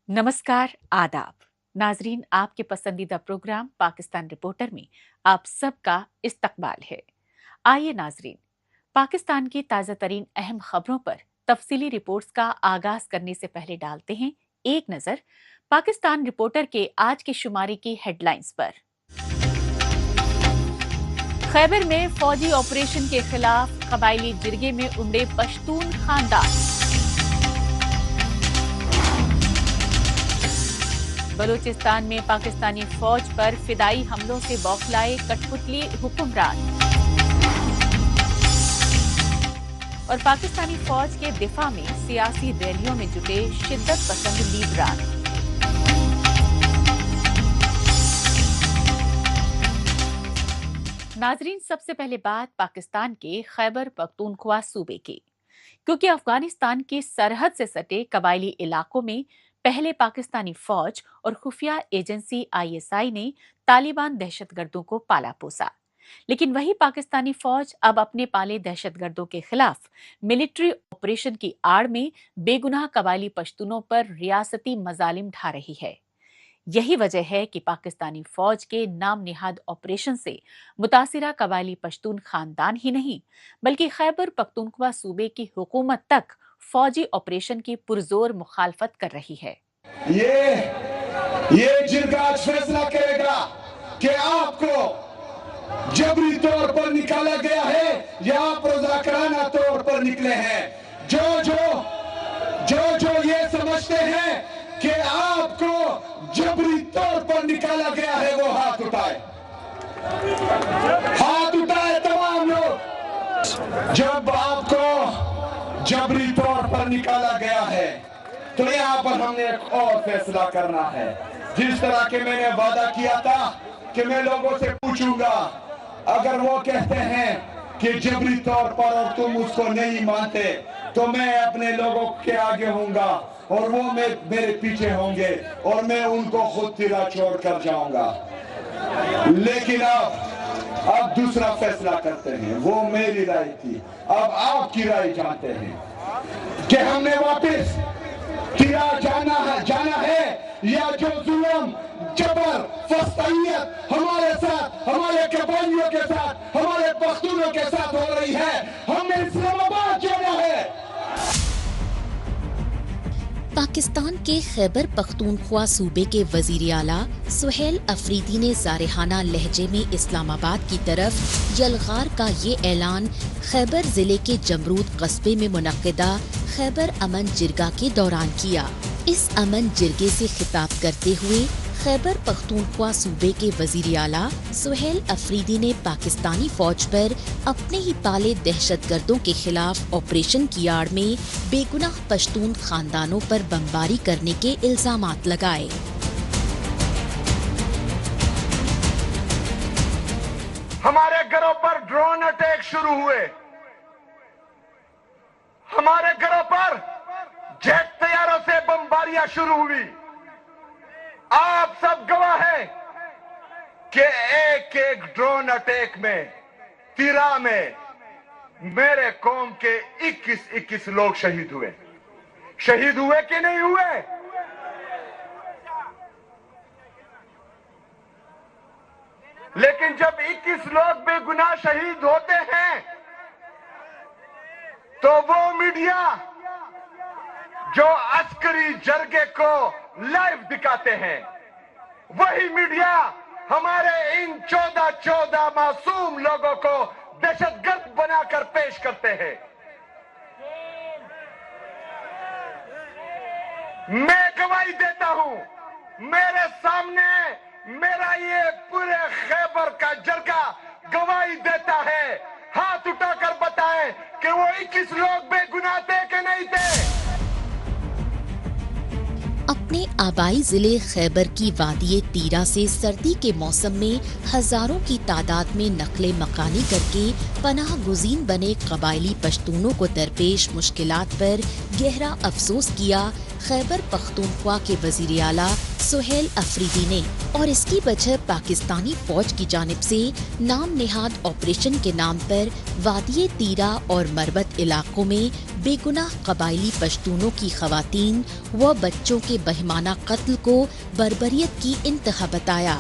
नमस्कार, आदाब। नाजरीन, आपके पसंदीदा प्रोग्राम पाकिस्तान रिपोर्टर में आप सबका इस्तकबाल है। आइए नाजरीन, पाकिस्तान की ताज़ा तरीन अहम खबरों पर तफसीली रिपोर्ट्स का आगाज करने से पहले डालते हैं एक नजर पाकिस्तान रिपोर्टर के आज की शुमारी की हेडलाइंस पर। खैबर में फौजी ऑपरेशन के खिलाफ कबायली जिरगे में उमड़े पश्तून खानदान। बलूचिस्तान में पाकिस्तानी फौज पर फिदाई हमलों से बौखलाए कठपुतली हुक्मरान। और पाकिस्तानी फौज के दिफा में सियासी रैलियों में जुटे शिद्दत पसंद लीडरान। नाजरीन, सबसे पहले बात पाकिस्तान के खैबर पख्तूनख्वा सूबे की, क्योंकि अफगानिस्तान की सरहद से सटे कबायली इलाकों में पहले पाकिस्तानी फौज और खुफिया एजेंसी आईएसआई ने तालिबान दहशतगर्दों को पाला पोसा, लेकिन वही पाकिस्तानी फौज अब अपने पाले दहशतगर्दों के खिलाफ मिलिट्री ऑपरेशन की आड़ में बेगुनाह कबायली पश्तूनों पर रियासती मजालिम ढा रही है। यही वजह है कि पाकिस्तानी फौज के नाम निहाद ऑपरेशन से मुतासिरा कबायली पश्तून खानदान ही नहीं बल्कि खैबर पख्तूनख्वा सूबे की हुकूमत तक फौजी ऑपरेशन की पुरजोर मुखालफत कर रही है। ये जिरगा आज फैसला करेगा कि आपको जबरी तौर पर निकाला गया है या आप रज़ाकराना तौर पर निकले हैं। जो ये समझते हैं कि आपको जबरी तौर पर निकाला गया है वो हाथ उठाए तमाम लोग। जब आपको जबरी तौर पर निकाला गया है तो यहाँ पर हमने एक और फैसला करना है। जिस तरह के मैंने वादा किया था कि मैं लोगों से पूछूंगा, अगर वो कहते हैं कि जबरी तौर पर और तुम उसको नहीं मानते तो मैं अपने लोगों के आगे होऊंगा और वो मेरे पीछे होंगे और मैं उनको खुद तिरा छोड़ कर जाऊंगा। लेकिन अब दूसरा फैसला करते हैं। वो मेरी राय थी, अब आपकी राय जानते हैं कि हमने वापस तिरा जाना है या जो जुल्म जबर फस्तायत हमारे साथ, हमारे कबायलियों के साथ, हमारे पख्तूनों के साथ हो रही है, हमने इस्लामाबाद जाना है। पाकिस्तान के खैबर पख्तूनख्वा सूबे के वजीर आला सुहेल अफरीदी ने जारहाना लहजे में इस्लामाबाद की तरफ यलगार का ये ऐलान खैबर जिले के जमरूद कस्बे में मुनक्किदा खैबर अमन जिरगा के दौरान किया। इस अमन जिरगे से खिताब करते हुए खैबर पख्तूनख्वा सूबे के वजीर आला सुहेल अफरीदी ने पाकिस्तानी फौज पर अपने ही पाले दहशतगर्दों के खिलाफ ऑपरेशन की आड़ में बेगुनाह पश्तून खानदानों पर बमबारी करने के इल्जामात लगाए। हमारे घरों पर ड्रोन अटैक शुरू हुए, हमारे घरों पर जेट तैयारों से बमबारियां शुरू हुई। आप सब गवाह हैं कि एक एक ड्रोन अटैक में तिरा में मेरे कौम के 21 लोग शहीद हुए कि नहीं हुए? लेकिन जब 21 लोग बेगुनाह शहीद होते हैं तो वो मीडिया जो अस्करी जरगे को लाइव दिखाते हैं, वही मीडिया हमारे इन 14 मासूम लोगों को दहशतगर्द बनाकर पेश करते हैं। मैं गवाही देता हूं, मेरे सामने मेरा ये पूरे खैबर का जरगा गवाही देता है। हाथ उठाकर बताएं कि वो 21 लोग बेगुनाह थे कि नहीं थे। अपने आबाई जिले खैबर की वादी तीरा से सर्दी के मौसम में हजारों की तादाद में नकले मकानी करके पनाह गुज़ीन बने कबायली पश्तूनों को दरपेश मुश्किलात पर गहरा अफसोस किया खैबर पख्तूनख्वा के वजीर आला सुहेल अफरीदी ने, और इसकी वजह पाकिस्तानी फौज की जानिब से नाम नेहाद ऑपरेशन के नाम पर वादिये तीरा और मरबत इलाकों में बेगुनाह कबायली पश्तूनों की खवातीन व बच्चों के बहिमाना कत्ल को बर्बरियत की इंतहा बताया।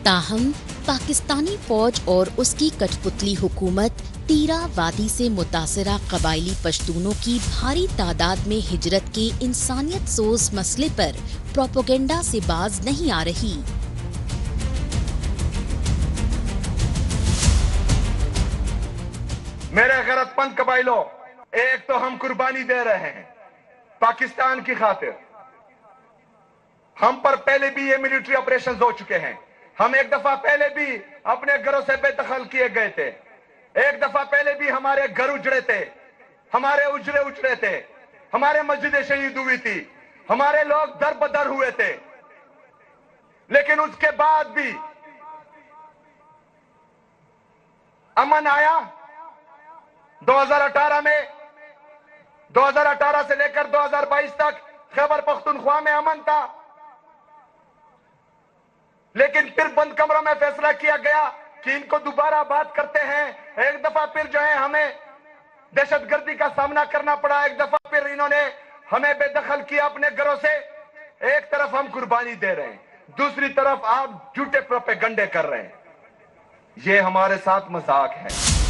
ताहम पाकिस्तानी फौज और उसकी कठपुतली हुकूमत तीरा वादी से मुतासरा कबायली पश्तूनों की भारी तादाद में हिजरत के इंसानियत सोज मसले पर प्रोपेगेंडा से बाज नहीं आ रही। मेरे गैरतमंद कबाइलों, एक तो हम कुर्बानी दे रहे हैं पाकिस्तान की खातिर। हम पर पहले भी ये मिलिट्री ऑपरेशंस हो चुके हैं। हम एक दफा पहले भी अपने घरों से बेदखल किए गए थे। एक दफा पहले भी हमारे घर उजड़े थे, हमारे उजड़े उजड़े थे, हमारे मस्जिदें शहीद हुई थी, हमारे लोग दर बदर हुए थे। लेकिन उसके बाद भी अमन आया। 2018 में 2018 से लेकर 2022 तक खैबर पख्तूनख्वा में अमन था। लेकिन फिर बंद कमरों में फैसला किया गया कि इनको दोबारा बात करते हैं। एक दफा फिर जो है हमें दहशतगर्दी का सामना करना पड़ा। एक दफा फिर इन्होंने हमें बेदखल किया अपने घरों से। एक तरफ हम कुर्बानी दे रहे हैं, दूसरी तरफ आप झूठे प्रोपेगंडे कर रहे हैं। ये हमारे साथ मजाक है।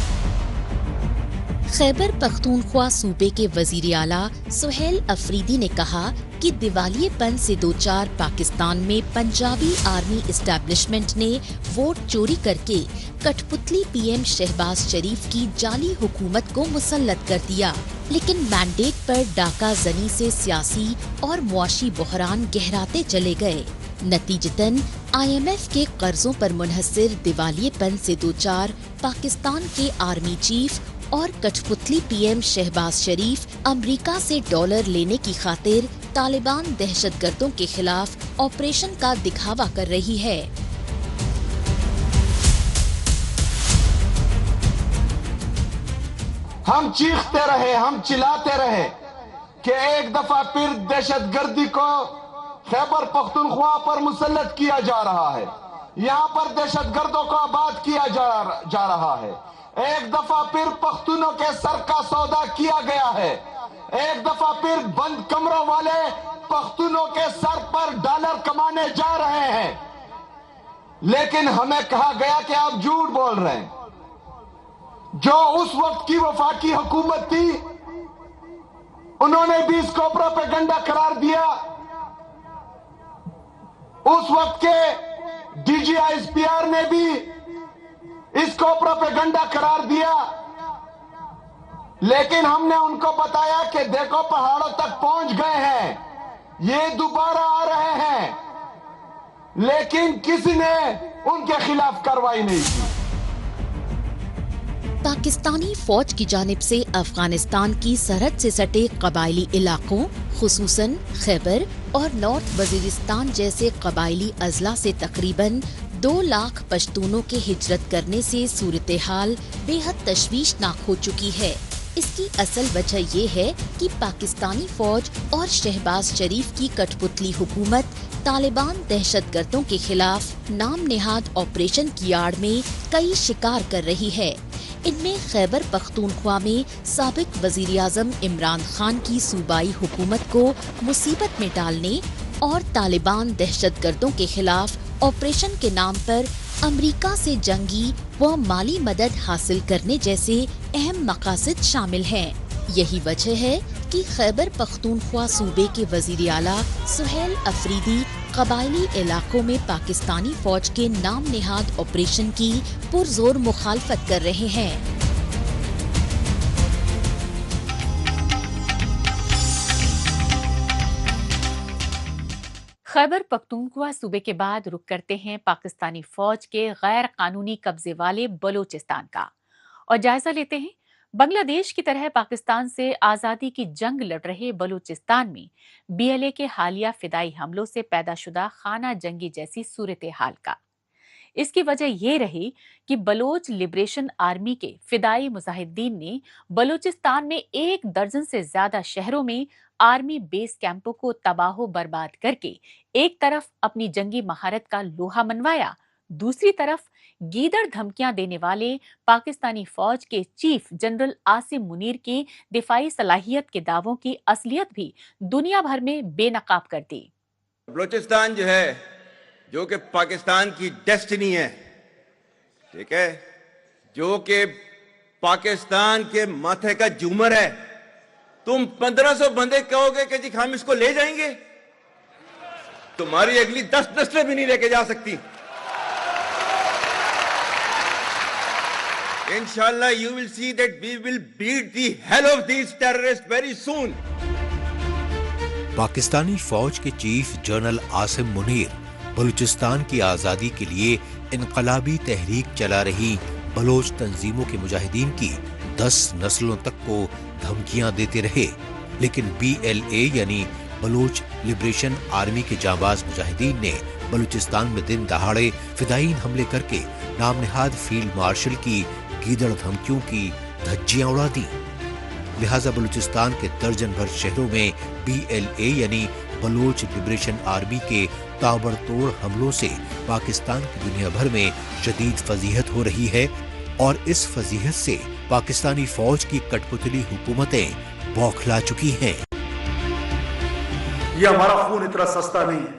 खैबर पख्तूनख्वा सूबे के वजीर आला सुहेल अफरीदी ने कहा कि दिवालियेपन से दो चार पाकिस्तान में पंजाबी आर्मी इस्टेब्लिशमेंट ने वोट चोरी करके कठपुतली पीएम शहबाज शरीफ की जाली हुकूमत को मुसल्लत कर दिया। लेकिन मैंडेट पर डाका जनी से सियासी और मुआशी बहरान गहराते चले गए। नतीजतन IMF के कर्जों पर मुनहसर दिवालियेपन से दो चार पाकिस्तान के आर्मी चीफ और कठपुतली पीएम शहबाज शरीफ अमेरिका से डॉलर लेने की खातिर तालिबान दहशतगर्दों के खिलाफ ऑपरेशन का दिखावा कर रही है। हम चीखते रहे, हम चिल्लाते रहे कि एक दफा फिर दहशतगर्दी को खैबर पख्तूनख्वा पर मुसल्लत किया जा रहा है। यहाँ पर दहशतगर्दों को आबाद किया जा रहा है। एक दफा फिर पख्तूनों के सर का सौदा किया गया है। एक दफा फिर बंद कमरों वाले पख्तूनों के सर पर डॉलर कमाने जा रहे हैं। लेकिन हमें कहा गया कि आप झूठ बोल रहे हैं। जो उस वक्त की वफाकी हुकूमत थी, उन्होंने भी इसको प्रोपेगेंडा करार दिया। उस वक्त के DGISPR ने भी इसको प्रोपेगेंडा करार दिया। लेकिन हमने उनको बताया कि देखो पहाड़ों तक पहुंच गए हैं, ये दोबारा आ रहे हैं। लेकिन किसी ने उनके खिलाफ कार्रवाई नहीं की। पाकिस्तानी फौज की जानिब से अफगानिस्तान की सरहद से सटे कबायली इलाकों खुसूसन खैबर और नॉर्थ वजीरिस्तान जैसे कबायली अजला से तकरीबन 2 लाख पश्तूनों के हिजरत करने से सूरत हाल बेहद तशवीशनाक हो चुकी है। इसकी असल वजह ये है कि पाकिस्तानी फौज और शहबाज शरीफ की कठपुतली हुकूमत तालिबान दहशतगर्दों के खिलाफ नाम नेहाद ऑपरेशन की आड़ में कई शिकार कर रही है। इनमें खैबर पख्तूनख्वा में साबिक वजीर आजम इमरान खान की सूबाई हुकूमत को मुसीबत में डालने और तालिबान दहशतगर्दों के खिलाफ ऑपरेशन के नाम पर अमेरिका से जंगी व माली मदद हासिल करने जैसे अहम मकासद शामिल हैं। यही वजह है कि खैबर पख्तूनख्वा सूबे के वजीर आला सुहेल अफरीदी कबायली इलाकों में पाकिस्तानी फौज के नाम नेहाद ऑपरेशन की पुरजोर मुखालफत कर रहे हैं। खैबर पख्तूनख्वा सूबे के बाद रुख करते हैं पाकिस्तानी फौज के गैर कानूनी कब्जे वाले बलोचिस्तान का और जायजा लेते हैं बांग्लादेश की तरह पाकिस्तान से आजादी की जंग लड़ रहे बलूचिस्तान में BLA के हालिया फिदाई हमलों से पैदाशुदा खाना जंगी जैसी सूरत हाल का। इसकी वजह ये रही कि बलोच लिबरेशन आर्मी के फिदाई मुजाहिदीन ने बलूचिस्तान में 1 दर्जन से ज्यादा शहरों में आर्मी बेस कैंपों को तबाह बर्बाद करके एक तरफ अपनी जंगी महारत का लोहा मनवाया, दूसरी तरफ गीदड़ धमकियां देने वाले पाकिस्तानी फौज के चीफ जनरल आसिम मुनीर की दिफाई सलाहियत के दावों की असलियत भी दुनिया भर में बेनकाब कर दी। बलूचिस्तान जो है, जो कि पाकिस्तान की डेस्टिनी है, ठीक है, जो कि पाकिस्तान के माथे का झूमर है, तुम 1500 बंदे कहोगे कि जी हम इसको ले जाएंगे, तुम्हारी अगली 10 नस्लें भी नहीं लेके जा सकती। Inshallah, you will see that we will beat the hell of these terrorists very soon. Pakistani फौज के चीफ जनरल आसिम मुनीर बलूचिस्तान की आज़ादी के लिए इनकलाबी तहरीक चला रही बलोच तंजीमों के मुजाहिदीन की 10 नस्लों तक को धमकियां देते रहे, लेकिन BLA यानी बलोच लिबरेशन आर्मी के जांबाज मुजाहिदीन ने बलूचिस्तान में दिन दहाड़े फिदायीन हमले करके नामनिहाद फील्ड मार्शल की गीदड़ धमकियों की धज्जियां उड़ा दी। लिहाजा बलूचिस्तान के दर्जन भर शहरों में BLA यानी बलोच लिबरेशन आर्मी के ताबड़तोड़ हमलों से पाकिस्तान की दुनिया भर में शदीद फजीहत हो रही है, और इस फजीहत से पाकिस्तानी फौज की कठपुतली हुकूमतें बौखला चुकी हैं। ये हमारा खून इतना सस्ता नहीं है,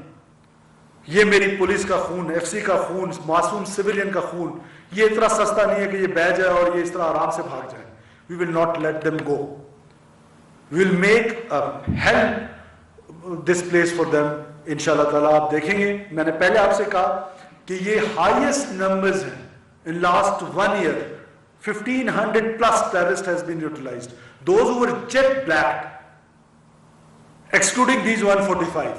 ये मेरी पुलिस का खून, FC का खून, मासूम सिविलियन का खून, ये इतना सस्ता नहीं है कि ये बह जाए और ये इस तरह आराम से भाग जाए। We will not let them go. We will make a hell this place for them. इंशाल्लाह ताला आप देखेंगे, मैंने पहले आपसे कहा कि ये हाईएस्ट नंबर्स हैं in last 1 year. 1500 plus terrorists has been utilized. Those who were jet blacked, excluding these 145.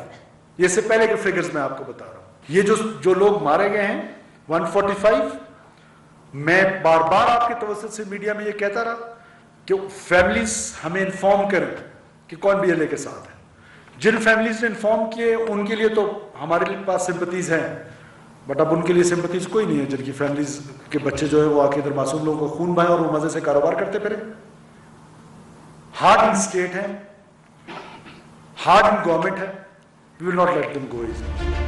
ये से पहले के फिगर्स मैं आपको बता रहा हूं। ये जो लोग मारे गए हैं 145, मैं बार बार आपके तवज्जुह से मीडिया में ये कहता रहा कि फैमिलीज हमें इन्फॉर्म करें कि कौन BLA के साथ है। जिन फैमिलीज ने इन्फॉर्म किए उनके लिए तो हमारे पास सिंपथीज हैं, बट अब उनके लिए सिंपथीज कोई नहीं है जिनकी फैमिलीज के बच्चे जो है वो आके इधर मासूम लोगों को खून बहाए और वो मजे से कारोबार करते फिरे। हार्ड इन स्टेट है, हार्ड इन गवर्नमेंट है, we will not let them go easy.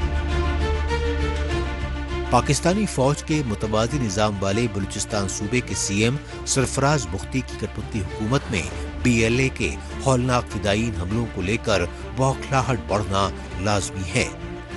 Pakistani फौज के मुतवाज़ी निज़ाम वाले बलूचिस्तान सूबे के CM सरफराज बुख्ती की कठपुतली हुकूमत में BLA के हौलनाक फिदायीन हमलों को लेकर बौखलाहट बढ़ना लाजमी है,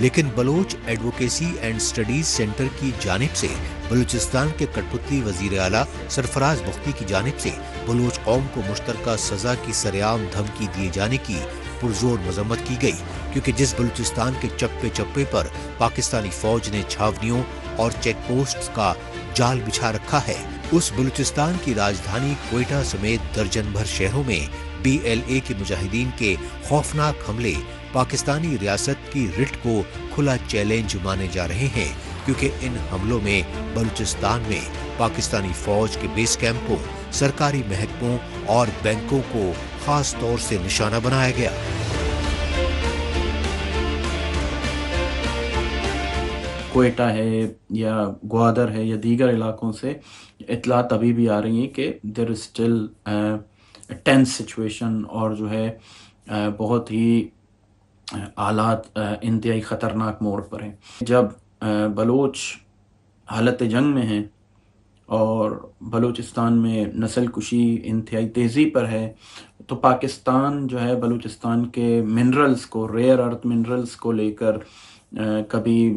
लेकिन Baloch advocacy and studies centre की जानिब से बलूचिस्तान के कठपुतली वजीर आला सरफराज बुख्ती की जानिब से बलोच कौम को मुश्तरका सजा की सरेआम धमकी दिए जाने की पुरजोर मजम्मत की गई, क्योंकि जिस बलूचिस्तान के चप्पे चप्पे पर पाकिस्तानी फौज ने छावनियों और चेक पोस्ट्स का जाल बिछा रखा है, उस बलूचिस्तान की राजधानी क्वेटा समेत दर्जन भर शहरों में BLA के मुजाहिदीन के खौफनाक हमले पाकिस्तानी रियासत की रिट को खुला चैलेंज माने जा रहे हैं, क्योंकि इन हमलों में बलूचिस्तान में पाकिस्तानी फौज के बेस कैंपों, सरकारी महकमों और बैंकों को खास तौर से निशाना बनाया गया। क्वेटा है या ग्वादर है या दीगर इलाकों से इतलात अभी भी आ रही हैं कि there is still tense situation, और जो है बहुत ही हालात इंतहाई ख़तरनाक मोड़ पर हैं। जब बलोच हालत जंग में हैं और बलूचिस्तान में नस्ल कुशी इंतहाई तेज़ी पर है, तो पाकिस्तान जो है बलूचिस्तान के मिनरल्स को, रेयर अर्थ मिनरल्स को लेकर कभी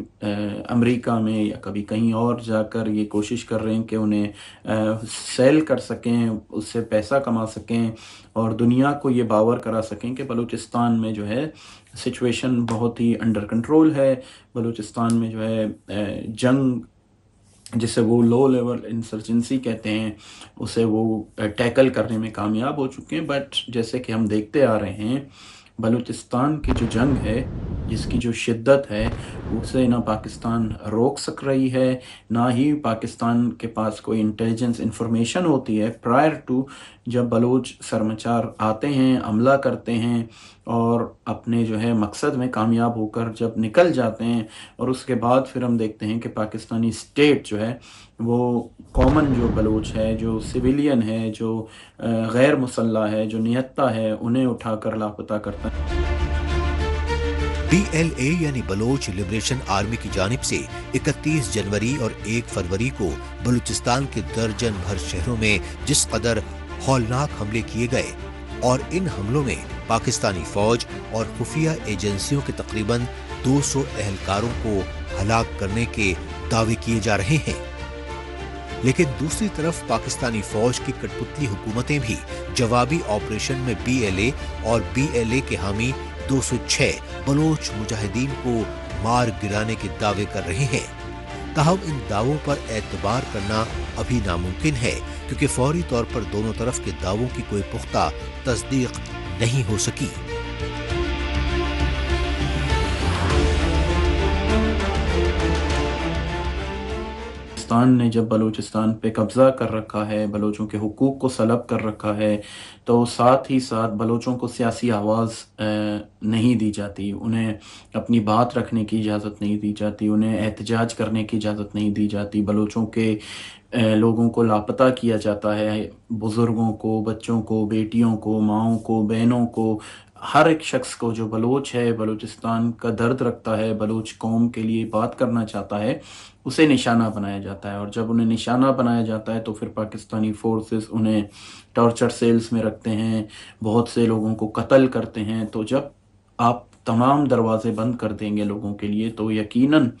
अमेरिका में या कभी कहीं और जाकर ये कोशिश कर रहे हैं कि उन्हें सेल कर सकें, उससे पैसा कमा सकें और दुनिया को ये बावर करा सकें कि बलूचिस्तान में जो है सिचुएशन बहुत ही अंडर कंट्रोल है। बलूचिस्तान में जो है जंग, जिसे वो लो लेवल इंसर्जेंसी कहते हैं, उसे वो टैकल करने में कामयाब हो चुके हैं। बट जैसे कि हम देखते आ रहे हैं, बलूचिस्तान की जो जंग है जिसकी जो शिद्दत है उसे ना पाकिस्तान रोक सक रही है, ना ही पाकिस्तान के पास कोई इंटेलिजेंस इंफॉर्मेशन होती है प्रायर टू, जब बलूच सरमचार आते हैं, हमला करते हैं और अपने जो है मकसद में कामयाब होकर जब निकल जाते हैं, और उसके बाद फिर हम देखते हैं कि पाकिस्तानी स्टेट जो है वो कॉमन जो बलूच है, जो सिविलियन है, जो गैर मुसल्ला है, जो निहत्ता है, उन्हें उठाकर लापता करता है। BLA यानी बलोच लिबरेशन आर्मी की जानिब से 31 जनवरी और 1 फरवरी को बलूचिस्तान के दर्जन भर शहरों में जिस कदर हौलनाक हमले किए गए, और इन हमलों में पाकिस्तानी फौज और खुफिया एजेंसियों के तकरीबन 200 एहलकारों को हलाक करने के दावे किए जा रहे हैं। लेकिन दूसरी तरफ पाकिस्तानी फौज की कठपुतली हुकूमतें भी जवाबी ऑपरेशन में BLA और BLA के हामी 206 बलोच मुजाहिदीन को मार गिराने के दावे कर रहे हैं। ताहम इन दावों पर एतबार करना अभी नामुमकिन है, क्योंकि फौरी तौर पर दोनों तरफ के दावों की कोई पुख्ता तस्दीक नहीं हो सकी। पाकिस्तान ने जब बलूचिस्तान पे कब्ज़ा कर रखा है, बलोचों के हुकूक को सलब कर रखा है, तो साथ ही साथ बलोचों को सियासी आवाज़ नहीं दी जाती, उन्हें अपनी बात रखने की इजाज़त नहीं दी जाती, उन्हें एहतजाज करने की इजाज़त नहीं दी जाती, बलोचों के लोगों को लापता किया जाता है, बुज़ुर्गों को, बच्चों को, बेटियों को, माँओं को, बहनों को, हर एक शख्स को जो बलोच है, बलूचिस्तान का दर्द रखता है, बलोच कौम के लिए बात करना चाहता है, उसे निशाना बनाया जाता है। और जब उन्हें निशाना बनाया जाता है तो फिर पाकिस्तानी फोर्सेस उन्हें टॉर्चर सेल्स में रखते हैं, बहुत से लोगों को कत्ल करते हैं। तो जब आप तमाम दरवाजे बंद कर देंगे लोगों के लिए, तो यकीनन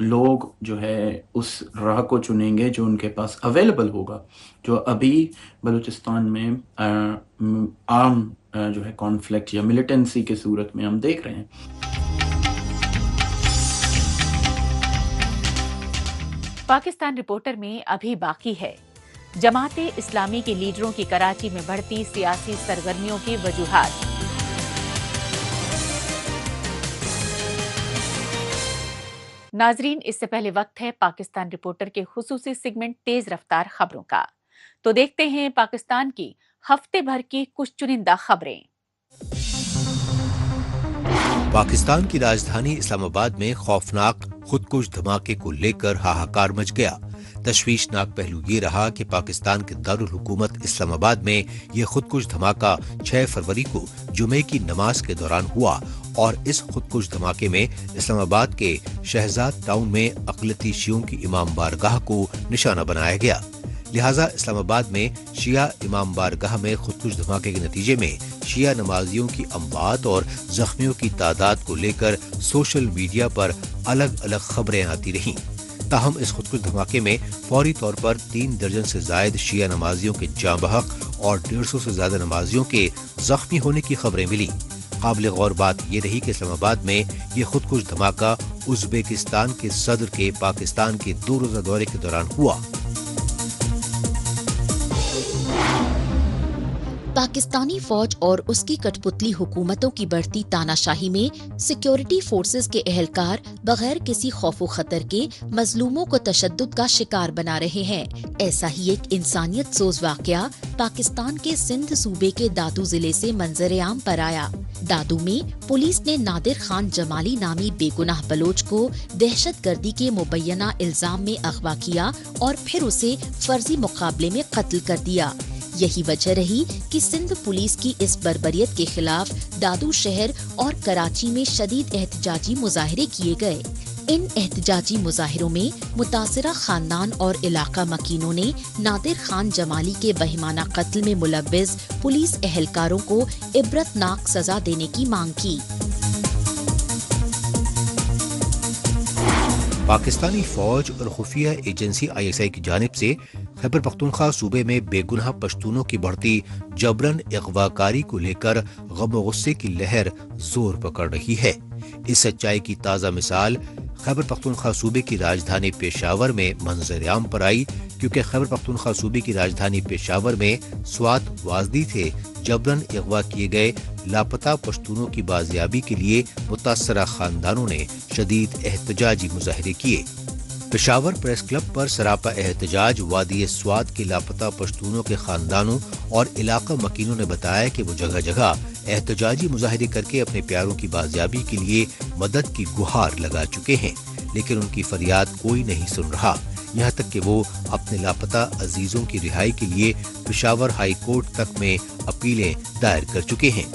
लोग जो है उस राह को चुनेंगे जो उनके पास अवेलेबल होगा, जो अभी बलूचिस्तान में आर्म जो है कॉन्फ्लिक्ट या मिलिटेंसी की सूरत में हम देख रहे हैं। पाकिस्तान रिपोर्टर में अभी बाकी है जमाते इस्लामी के लीडरों की कराची में बढ़ती सियासी सरगर्मियों की वजूहात। नाजरीन, इससे पहले वक्त है पाकिस्तान रिपोर्टर के खुसूसी सेगमेंट तेज रफ्तार खबरों का। तो देखते हैं पाकिस्तान की हफ्ते भर की कुछ चुनिंदा खबरें। पाकिस्तान की राजधानी इस्लामाबाद में खौफनाक खुदकुश धमाके को लेकर हाहाकार मच गया। तशवीशनाक पहलू ये रहा कि पाकिस्तान के दारुल हुकूमत इस्लामाबाद में ये खुदकुश धमाका 6 फरवरी को जुमे की नमाज के दौरान हुआ, और इस खुदकुश धमाके में इस्लामाबाद के शहजाद टाउन में अक़लियती शियों की इमाम बारगाह को निशाना बनाया गया। लिहाजा इस्लामाबाद में शिया इमाम बारगाह में खुदकुश धमाके के नतीजे में शिया नमाजियों की अमवात और जख्मियों की तादाद को लेकर सोशल मीडिया पर अलग अलग खबरें आती रहीं। ताहम इस खुदकुश धमाके में फौरी तौर पर 3 दर्जन से जायद शिया नमाजियों के जाँ बहक और 150 से ज्यादा नमाजियों के जख्मी होने की खबरें मिली। काबिल गौर बात यह रही कि इस्लामाबाद में ये खुदकुश धमाका उज़्बेकिस्तान के सदर के पाकिस्तान के 2 रोज़ा दौरे के दौरान हुआ। पाकिस्तानी फौज और उसकी कठपुतली हुकूमतों की बढ़ती तानाशाही में सिक्योरिटी फोर्सेस के एहलकार बगैर किसी खौफो खतर के मजलूमों को तशद्दुद का शिकार बना रहे हैं। ऐसा ही एक इंसानियत सोज वाकया पाकिस्तान के सिंध सूबे के दादू जिले से मंजर आम पर आया। दादू में पुलिस ने नादिर खान जमाली नामी बेगुनाह बलोच को दहशतगर्दी के मुबैना इल्जाम में अगवा किया और फिर उसे फर्जी मुकाबले में कत्ल कर दिया। यही वजह रही कि सिंध पुलिस की इस बर्बरियत के खिलाफ दादू शहर और कराची में शदीद एहतजाजी मुजाहरे किए गए। इन एहतजाजी मुजाहिरों में मुतासिरा खानदान और इलाका मकीनों ने नादिर खान जमाली के बहिमाना कत्ल में मुलव्विस पुलिस एहलकारों को इबरतनाक सजा देने की मांग की। पाकिस्तानी फौज और खुफिया एजेंसी ISI की जानिब से खैबर पख्तूनख्वा सूबे में बेगुनाह पश्तूनों की बढ़ती जबरन अगवाकारी को लेकर गम गुस्से की लहर जोर पकड़ रही है। इस सच्चाई की ताज़ा मिसाल خیبر پختونخوا صوبے کی راجدھانی پشاور میں منظر عام پر آئی، کیونکہ خیبر پختونخوا صوبے کی راجدھانی پشاور میں سوات وازدی تھے جبراً اغوا کیے گئے لاپتہ پشتونوں کی بازیابی کے لیے متاثرہ خاندانوں نے شدید احتجاجی مظاہرے کیے۔ پشاور پریس کلب پر سراپا احتجاج وادی سوات کے لاپتہ پشتونوں کے خاندانوں اور علاقہ مکینوں نے بتایا کہ وہ جگہ جگہ احتجاجی مظاہرے کر کے اپنے پیاروں کی بازیابی کے لیے مدد کی گہار لگا چکے ہیں، لیکن ان کی فریاد کوئی نہیں سن رہا، یہاں تک کہ وہ اپنے لاپتہ عزیزوں کی رہائی کے لیے پشاور ہائی کورٹ تک میں اپیلیں دائر کر چکے ہیں۔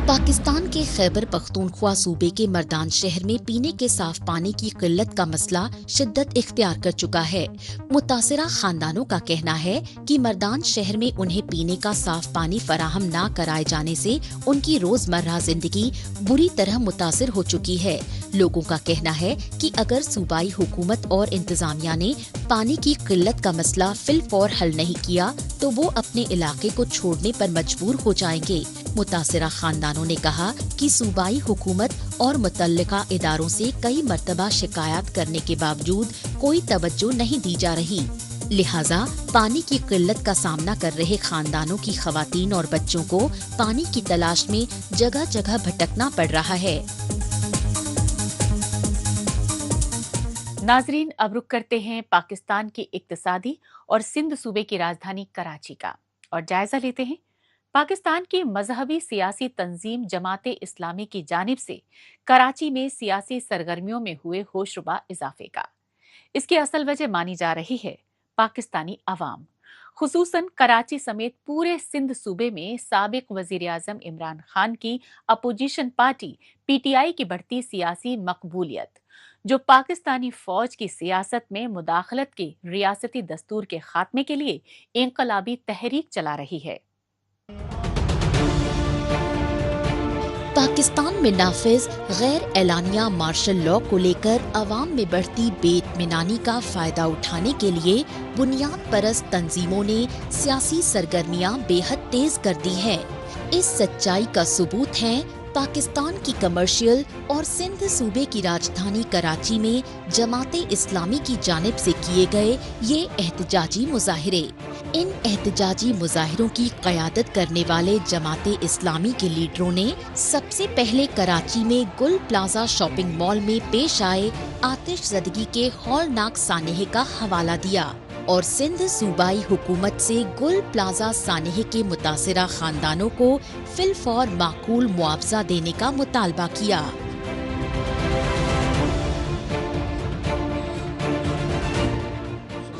پاکستان کے خیبر پختونخوا صوبے کے مردان شہر میں پینے کے صاف پانی کی قلت کا مسئلہ شدت اختیار کر چکا ہے۔ متاثرہ خاندانوں کا کہنا ہے کہ مردان شہر میں انہیں پینے کا صاف پانی فراہم نہ کرائے جانے سے ان کی روزمرہ زندگی بری طرح متاثر ہو چکی ہے۔ لوگوں کا کہنا ہے کہ اگر صوبائی حکومت اور انتظامیہ نے پانی کی قلت کا مسئلہ فی الفور حل نہیں کیا تو وہ اپنے علاقے کو چھوڑنے پر مجبور ہو جائیں گے۔ متاثرہ خاندانوں نے کہا کہ صوبائی حکومت اور متعلقہ اداروں سے کئی مرتبہ شکایات کرنے کے باوجود کوئی توجہ نہیں دی جا رہی، لہٰذا پانی کی قلت کا سامنا کر رہے خاندانوں کی خواتین اور بچوں کو پانی کی تلاش میں جگہ جگہ بھٹکنا پڑ رہا ہے۔ ناظرین، اب رخ کرتے ہیں پاکستان کی اقتصادی اور سندھ صوبے کی راجدھانی کراچی کا اور جائزہ لیتے ہیں پاکستان کی مذہبی سیاسی تنظیم جماعت اسلامی کی جانب سے کراچی میں سیاسی سرگرمیوں میں ہوئے ہوش ربا اضافے کا۔ اس کی اصل وجہ مانی جا رہی ہے پاکستانی عوام، خصوصاً کراچی سمیت پورے سندھ صوبے میں سابق وزیر اعظم عمران خان کی opposition party P T I کی بڑھتی سیاسی مقبولیت، جو پاکستانی فوج کی سیاست میں مداخلت کے ریاستی دستور کے خاتمے کے لیے انقلابی تحریک چلا رہی ہے۔ پاکستان میں نافذ غیر اعلانیہ مارشل لاء کو لے کر عوام میں بڑھتی بے اطمینانی کا فائدہ اٹھانے کے لیے بنیاد پرست تنظیموں نے سیاسی سرگرمیاں بے حد تیز کر دی ہیں۔ اس سچائی کا ثبوت ہے پاکستان کی کمرشل اور سندھ صوبے کی راجدھانی کراچی میں جماعت اسلامی کی جانب سے کیے گئے یہ احتجاجی مظاہرے۔ ان احتجاجی مظاہروں کی قیادت کرنے والے جماعت اسلامی کے لیڈروں نے سب سے پہلے کراچی میں گل پلازا شاپنگ مال میں پیش آئے آتش زدگی کے ہولناک سانحے کا حوالہ دیا اور سندھ صوبائی حکومت سے گل پلازا سانحے کے متاثرہ خاندانوں کو فی الفور معقول معاوضہ دینے کا مطالبہ کیا۔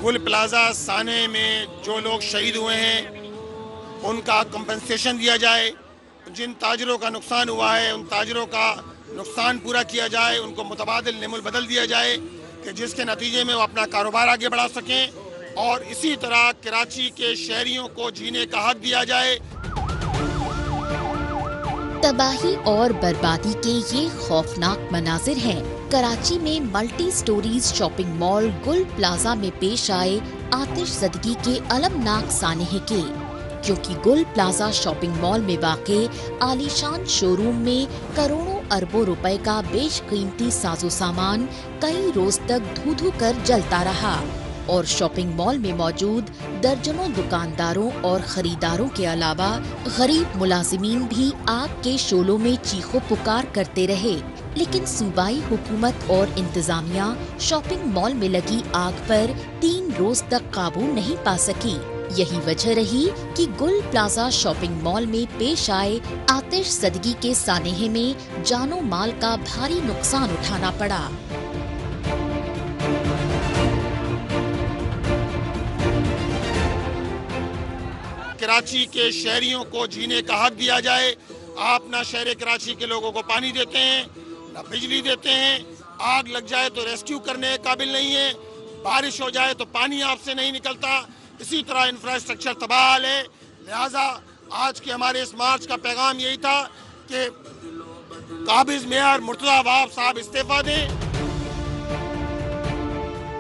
گل پلازا سانحے میں جو لوگ شہید ہوئے ہیں ان کا کمپنسیشن دیا جائے، جن تاجروں کا نقصان ہوا ہے ان تاجروں کا نقصان پورا کیا جائے، ان کو متبادل نعم البدل دیا جائے کہ جس کے نتیجے میں وہ اپنا کاروبار آگے بڑھا سکیں، اور اسی طرح کراچی کے شہریوں کو جینے کا حق دیا جائے۔ تباہی اور بربادی کے یہ خوفناک مناظر ہیں کراچی میں ملٹی سٹوریز شاپنگ مال گل پلازا میں پیش آئے آتش زدگی کے المناک سانحے کے، کیونکہ گل پلازا شاپنگ مال میں واقع عالیشان شو روم میں کروڑوں اربوں روپے کا بیش قیمتی ساز و سامان کئی روز تک دھو دھو کر جلتا رہا، اور شاپنگ مال میں موجود درجنوں دکانداروں اور خریداروں کے علاوہ غریب ملازمین بھی آگ کے شعلوں میں چیخو پکار کرتے رہے، لیکن صوبائی حکومت اور انتظامیہ شاپنگ مال میں لگی آگ پر 3 روز تک قابو نہیں پا سکی۔ یہی وجہ رہی کہ گل پلازا شاپنگ مال میں پیش آئے آتش زدگی کے سانحے میں جان و مال کا بھاری نقصان اٹھانا پڑا۔ کراچی کے شہریوں کو جینے کا حق دیا جائے۔ آپ نہ شہر کراچی کے لوگوں کو پانی دیتے ہیں، نہ بجلی دیتے ہیں، آگ لگ جائے تو ریسکیو کرنے قابل نہیں ہے، بارش ہو جائے تو پانی آپ سے نہیں نکلتا، اسی طرح انفراسٹرکچر تباہ ہے۔ لہٰذا آج کے ہمارے اس مارچ کا پیغام یہی تھا کہ قابض میئر مرتضی وہاب صاحب استعفیٰ دیں۔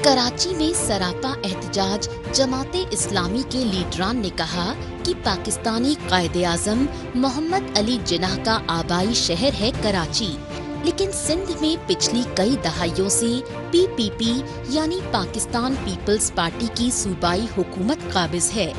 कराची में सरापा एहतजाज जमात इस्लामी के लीडरान ने कहा कि पाकिस्तानी कायद-ए-आज़म मोहम्मद अली जिन्नाह का आबाई शहर है कराची, लेकिन सिंध में पिछली कई दहाइयों से PPP यानी पाकिस्तान पीपल्स पार्टी की सूबाई हुकूमत काबिज है,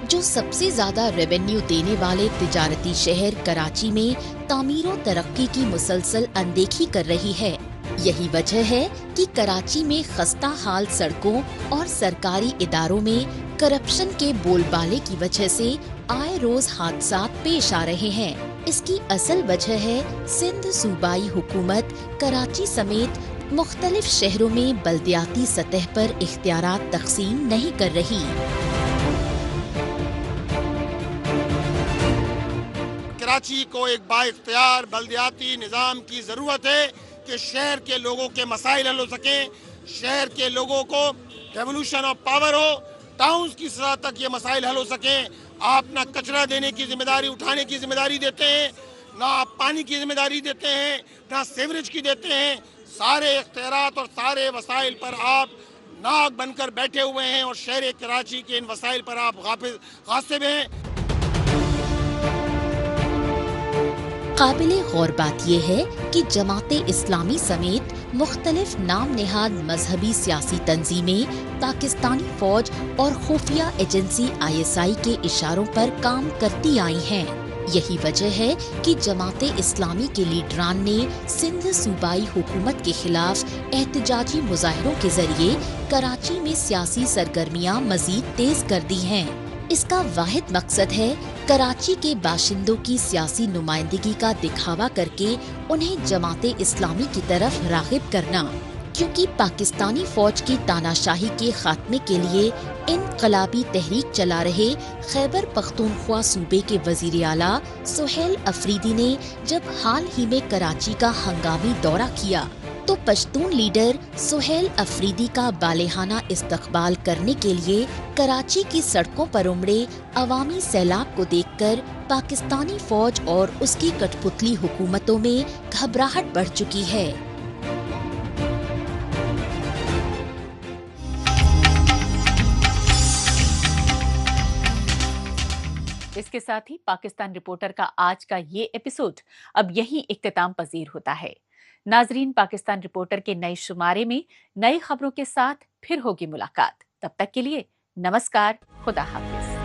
जो सबसे ज्यादा रेवेन्यू देने वाले तिजारती शहर कराची में तामीर और तरक्की की मुसलसल अनदेखी कर रही है। यही वजह है कि कराची में खस्ता हाल सड़कों और सरकारी इदारों में करप्शन के बोलबाले की वजह से आए रोज हादसात पेश आ रहे हैं। इसकी असल वजह है सिंध सूबाई हुकूमत कराची समेत मुख्तलिफ शहरों में बल्दियाती सतह पर इख्तियारात तकसीम नहीं कर रही। कराची को एक बाइख्तियार बल्दियाती निज़ाम की ज़रूरत है कि शहर के लोगों के मसाइल हल हो सकें, शहर के लोगों को रेवोल्यूशन ऑफ पावर हो, टाउन्स की सतह तक ये मसाइल हल हो सकें। आप ना कचरा देने की जिम्मेदारी, उठाने की जिम्मेदारी देते हैं, ना आप पानी की जिम्मेदारी देते हैं, ना सीवरेज की देते हैं। सारे इख्तियारात और सारे वसाइल पर आप नाक बनकर बैठे हुए हैं और शहर कराची के इन वसाइल पर आप गासिब हैं। काबिले गौर बात यह है कि जमाते इस्लामी समेत मुख्तलिफ नाम नेहाद मजहबी सियासी तंजीमें पाकिस्तानी फौज और खुफिया एजेंसी ISI के इशारों पर काम करती आई हैं। यही वजह है कि जमाते इस्लामी के लीडरान ने सिंध सूबाई हुकूमत के खिलाफ एहतजाजी मुजाहरों के जरिए कराची में सियासी सरगर्मियां मजीद तेज कर दी हैं। इसका वाहिद मकसद है कराची के बाशिंदों की सियासी नुमाइंदगी का दिखावा करके उन्हें जमाते इस्लामी की तरफ राग़िब करना, क्योंकि पाकिस्तानी फौज की तानाशाही के खात्मे के लिए इनकलाबी तहरीक चला रहे खैबर पख्तूनख्वा सूबे के वजीर आला सुहेल अफरीदी ने जब हाल ही में कराची का हंगामी दौरा किया तो पश्तून लीडर सुहेल अफरीदी का बालेहाना इस्तकबाल करने के लिए कराची की सड़कों पर उमड़े अवामी सैलाब को देखकर पाकिस्तानी फौज और उसकी कठपुतली हुकूमतों में घबराहट बढ़ चुकी है। इसके साथ ही पाकिस्तान रिपोर्टर का आज का ये एपिसोड अब यहीं इख्तिताम पजीर होता है। नाजरीन, पाकिस्तान रिपोर्टर के नए शुमारे में नई खबरों के साथ फिर होगी मुलाकात। तब तक के लिए नमस्कार, खुदा हाफिज।